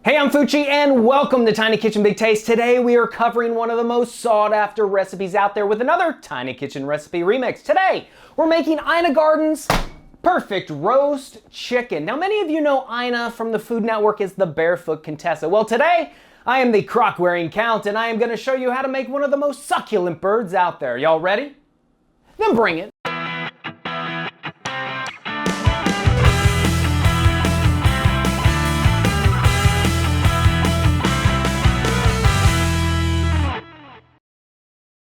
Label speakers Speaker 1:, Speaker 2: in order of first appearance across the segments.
Speaker 1: Hey, I'm Fucci and welcome to Tiny Kitchen Big Taste. Today we are covering one of the most sought after recipes out there with another Tiny Kitchen recipe remix. Today we're making Ina Garten's perfect roast chicken. Now many of you know Ina from the Food Network as the Barefoot Contessa. Well, today I am the crock-wearing Count and I am going to show you how to make one of the most succulent birds out there. Y'all ready? Then bring it.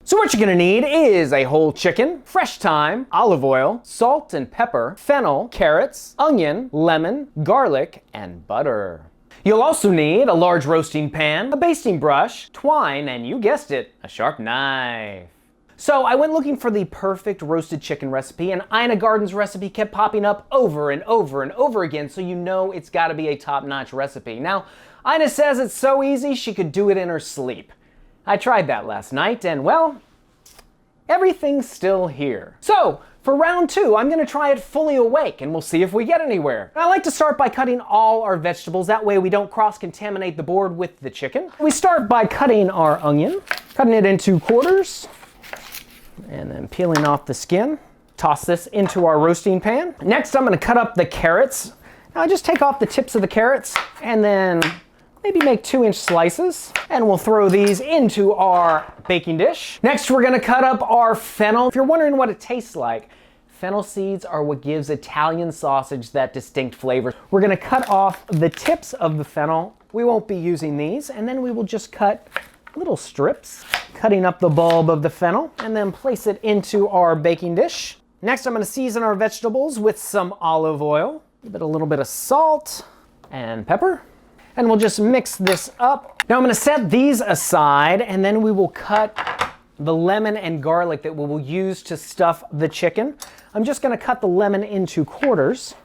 Speaker 1: So what you're gonna need is a whole chicken, fresh thyme, olive oil, salt and pepper, fennel, carrots, onion, lemon, garlic, and butter. You'll also need a large roasting pan, a basting brush, twine, and you guessed it, a sharp knife. So I went looking for the perfect roasted chicken recipe, and Ina Garten's recipe kept popping up over and over and over again, so you know it's gotta be a top-notch recipe. Now, Ina says it's so easy she could do it in her sleep. I tried that last night and, well, everything's still here. So, for round two, I'm gonna try it fully awake and we'll see if we get anywhere. I like to start by cutting all our vegetables, that way we don't cross-contaminate the board with the chicken. We start by cutting our onion, cutting it into quarters, and then peeling off the skin. Toss this into our roasting pan. Next, I'm gonna cut up the carrots. Now I just take off the tips of the carrots and then maybe make 2-inch slices, and we'll throw these into our baking dish. Next, we're gonna cut up our fennel. If you're wondering what it tastes like, fennel seeds are what gives Italian sausage that distinct flavor. We're gonna cut off the tips of the fennel. We won't be using these, and then we will just cut little strips, cutting up the bulb of the fennel, and then place it into our baking dish. Next, I'm gonna season our vegetables with some olive oil, a little bit of salt and pepper. And we'll just mix this up. Now I'm gonna set these aside and then we will cut the lemon and garlic that we will use to stuff the chicken. I'm just gonna cut the lemon into quarters,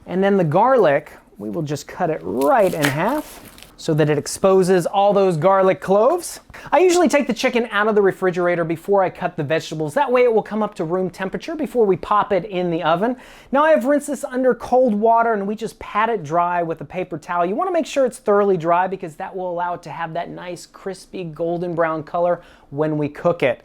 Speaker 1: and then the garlic, we will just cut it right in half so that it exposes all those garlic cloves. I usually take the chicken out of the refrigerator before I cut the vegetables. That way it will come up to room temperature before we pop it in the oven. Now I've rinsed this under cold water and we just pat it dry with a paper towel. You want to make sure it's thoroughly dry because that will allow it to have that nice crispy golden brown color when we cook it.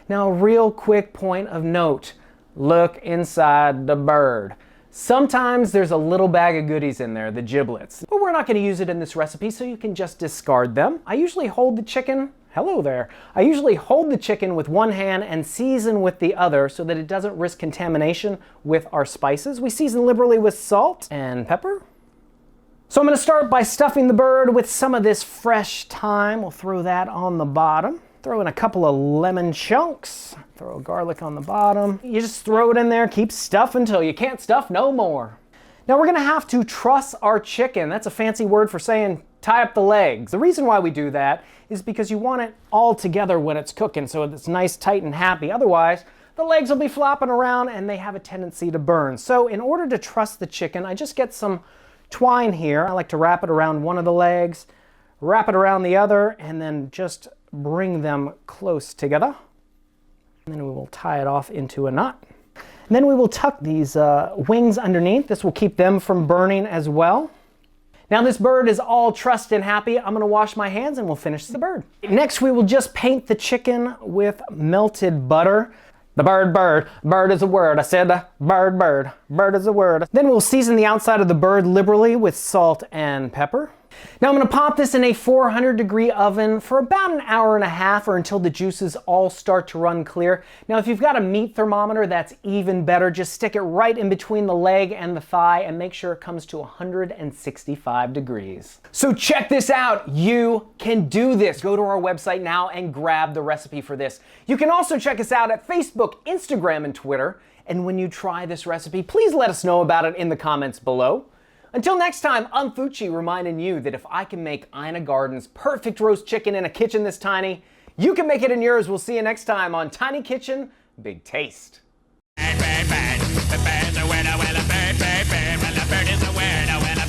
Speaker 1: Now a real quick point of note, look inside the bird. Sometimes there's a little bag of goodies in there, the giblets, but we're not going to use it in this recipe, so you can just discard them. I usually hold the chicken, hello there, I usually hold the chicken with one hand and season with the other so that it doesn't risk contamination with our spices. We season liberally with salt and pepper. So I'm going to start by stuffing the bird with some of this fresh thyme. We'll throw that on the bottom. Throw in a couple of lemon chunks. Throw garlic on the bottom. You just throw it in there, keep stuffing until you can't stuff no more. Now we're gonna have to truss our chicken. That's a fancy word for saying tie up the legs. The reason why we do that is because you want it all together when it's cooking so it's nice, tight, and happy. Otherwise, the legs will be flopping around and they have a tendency to burn. So in order to truss the chicken, I just get some twine here. I like to wrap it around one of the legs, wrap it around the other, and then just bring them close together. And then we will tie it off into a knot. And then we will tuck these wings underneath. This will keep them from burning as well. Now this bird is all trussed and happy. I'm gonna wash my hands and we'll finish the bird. Next we will just paint the chicken with melted butter. The bird is a word. I said bird is a word. Then we'll season the outside of the bird liberally with salt and pepper. Now I'm going to pop this in a 400-degree oven for about an hour and a half or until the juices all start to run clear. Now if you've got a meat thermometer, that's even better. Just stick it right in between the leg and the thigh and make sure it comes to 165 degrees. So check this out. You can do this. Go to our website now and grab the recipe for this. You can also check us out at Facebook, Instagram, and Twitter. And when you try this recipe, please let us know about it in the comments below. Until next time, I'm Fucci reminding you that if I can make Ina Garten's perfect roast chicken in a kitchen this tiny, you can make it in yours. We'll see you next time on Tiny Kitchen Big Taste. The bird's a winner, well, the bird is a winner, well,